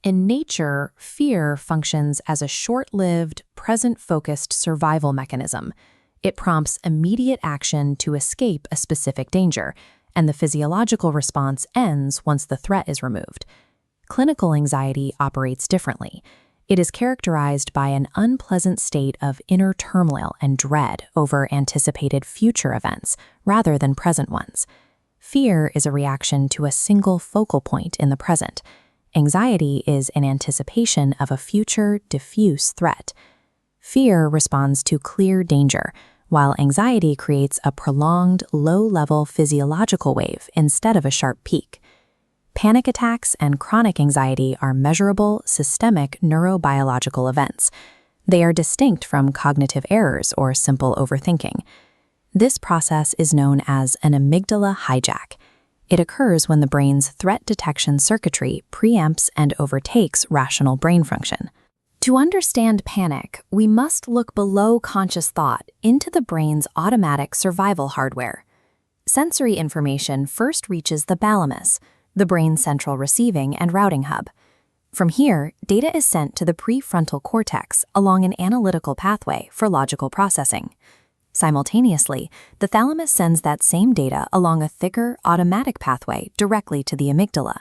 In nature, fear functions as a short-lived, present-focused survival mechanism. It prompts immediate action to escape a specific danger, and the physiological response ends once the threat is removed. Clinical anxiety operates differently. It is characterized by an unpleasant state of inner turmoil and dread over anticipated future events rather than present ones. Fear is a reaction to a single focal point in the present. Anxiety is an anticipation of a future, diffuse threat. Fear responds to clear danger, while anxiety creates a prolonged, low-level physiological wave instead of a sharp peak. Panic attacks and chronic anxiety are measurable, systemic neurobiological events. They are distinct from cognitive errors or simple overthinking. This process is known as an amygdala hijack. It occurs when the brain's threat detection circuitry preempts and overtakes rational brain function. To understand panic, we must look below conscious thought into the brain's automatic survival hardware. Sensory information first reaches the thalamus, the brain's central receiving and routing hub. From here, data is sent to the prefrontal cortex along an analytical pathway for logical processing. Simultaneously, the thalamus sends that same data along a thicker, automatic pathway directly to the amygdala.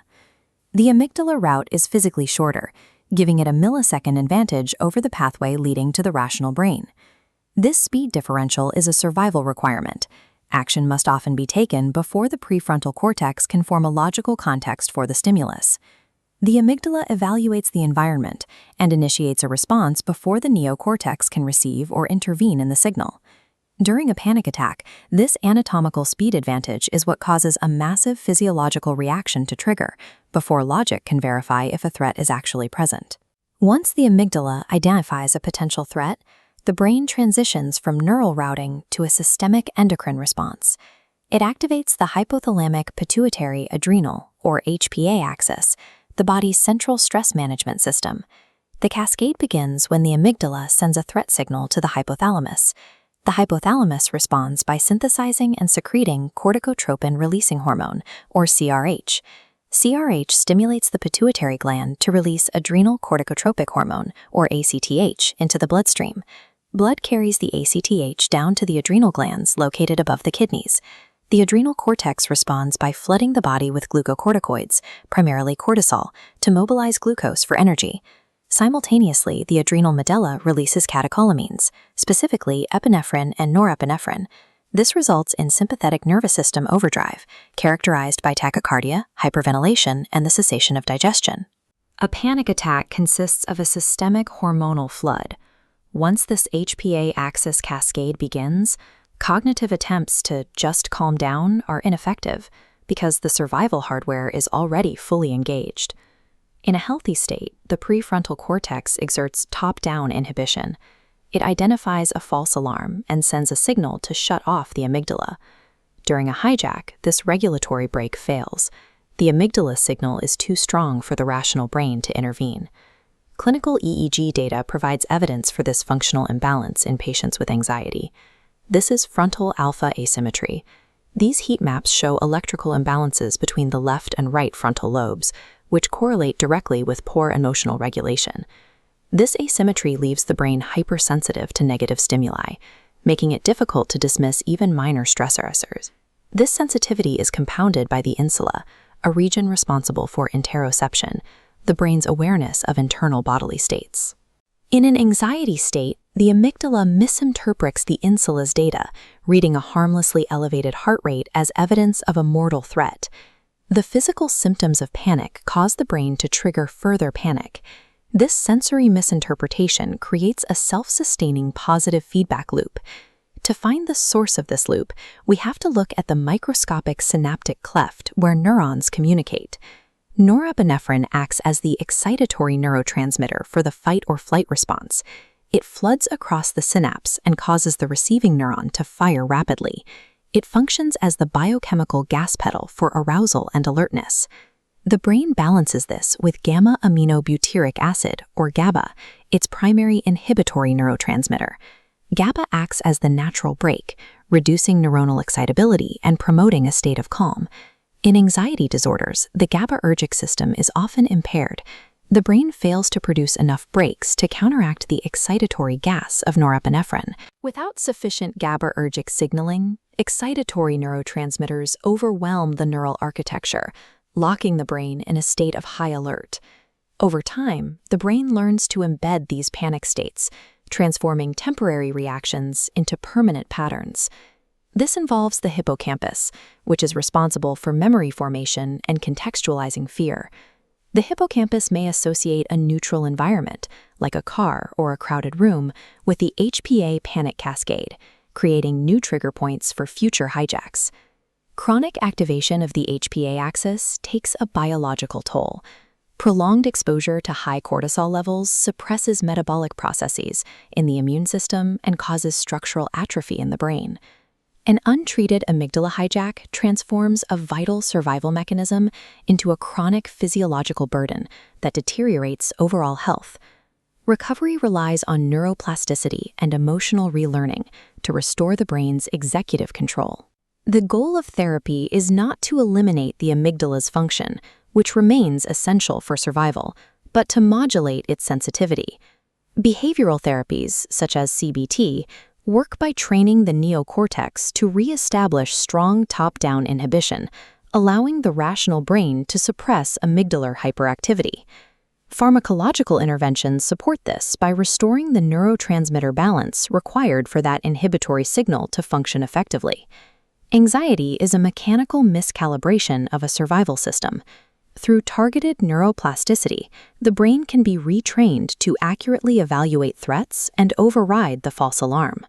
The amygdala route is physically shorter, giving it a millisecond advantage over the pathway leading to the rational brain. This speed differential is a survival requirement. Action must often be taken before the prefrontal cortex can form a logical context for the stimulus. The amygdala evaluates the environment and initiates a response before the neocortex can receive or intervene in the signal. During a panic attack, this anatomical speed advantage is what causes a massive physiological reaction to trigger, before logic can verify if a threat is actually present. Once the amygdala identifies a potential threat, the brain transitions from neural routing to a systemic endocrine response. It activates the hypothalamic pituitary adrenal, or HPA axis, the body's central stress management system. The cascade begins when the amygdala sends a threat signal to the hypothalamus. The hypothalamus responds by synthesizing and secreting corticotropin-releasing hormone, or CRH. CRH stimulates the pituitary gland to release adrenal corticotropic hormone, or ACTH, into the bloodstream. Blood carries the ACTH down to the adrenal glands located above the kidneys. The adrenal cortex responds by flooding the body with glucocorticoids, primarily cortisol, to mobilize glucose for energy. Simultaneously, the adrenal medulla releases catecholamines, specifically epinephrine and norepinephrine. This results in sympathetic nervous system overdrive, characterized by tachycardia, hyperventilation, and the cessation of digestion. A panic attack consists of a systemic hormonal flood. Once this HPA axis cascade begins, cognitive attempts to just calm down are ineffective because the survival hardware is already fully engaged. In a healthy state, the prefrontal cortex exerts top-down inhibition. It identifies a false alarm and sends a signal to shut off the amygdala. During a hijack, this regulatory brake fails. The amygdala signal is too strong for the rational brain to intervene. Clinical EEG data provides evidence for this functional imbalance in patients with anxiety. This is frontal alpha asymmetry. These heat maps show electrical imbalances between the left and right frontal lobes, which correlate directly with poor emotional regulation. This asymmetry leaves the brain hypersensitive to negative stimuli, making it difficult to dismiss even minor stressors. This sensitivity is compounded by the insula, a region responsible for interoception, the brain's awareness of internal bodily states. In an anxiety state, the amygdala misinterprets the insula's data, reading a harmlessly elevated heart rate as evidence of a mortal threat. The physical symptoms of panic cause the brain to trigger further panic. This sensory misinterpretation creates a self-sustaining positive feedback loop. To find the source of this loop, we have to look at the microscopic synaptic cleft where neurons communicate. Norepinephrine acts as the excitatory neurotransmitter for the fight-or-flight response. It floods across the synapse and causes the receiving neuron to fire rapidly. It functions as the biochemical gas pedal for arousal and alertness. The brain balances this with gamma-aminobutyric acid, or GABA, its primary inhibitory neurotransmitter. GABA acts as the natural brake, reducing neuronal excitability and promoting a state of calm. In anxiety disorders, the GABAergic system is often impaired. The brain fails to produce enough brakes to counteract the excitatory gas of norepinephrine. Without sufficient GABAergic signaling, excitatory neurotransmitters overwhelm the neural architecture, locking the brain in a state of high alert. Over time, the brain learns to embed these panic states, transforming temporary reactions into permanent patterns. This involves the hippocampus, which is responsible for memory formation and contextualizing fear. The hippocampus may associate a neutral environment, like a car or a crowded room, with the HPA panic cascade, creating new trigger points for future hijacks. Chronic activation of the HPA axis takes a biological toll. Prolonged exposure to high cortisol levels suppresses metabolic processes in the immune system and causes structural atrophy in the brain. An untreated amygdala hijack transforms a vital survival mechanism into a chronic physiological burden that deteriorates overall health. Recovery relies on neuroplasticity and emotional relearning to restore the brain's executive control. The goal of therapy is not to eliminate the amygdala's function, which remains essential for survival, but to modulate its sensitivity. Behavioral therapies, such as CBT, work by training the neocortex to re-establish strong top-down inhibition, allowing the rational brain to suppress amygdalar hyperactivity. Pharmacological interventions support this by restoring the neurotransmitter balance required for that inhibitory signal to function effectively. Anxiety is a mechanical miscalibration of a survival system. Through targeted neuroplasticity, the brain can be retrained to accurately evaluate threats and override the false alarm.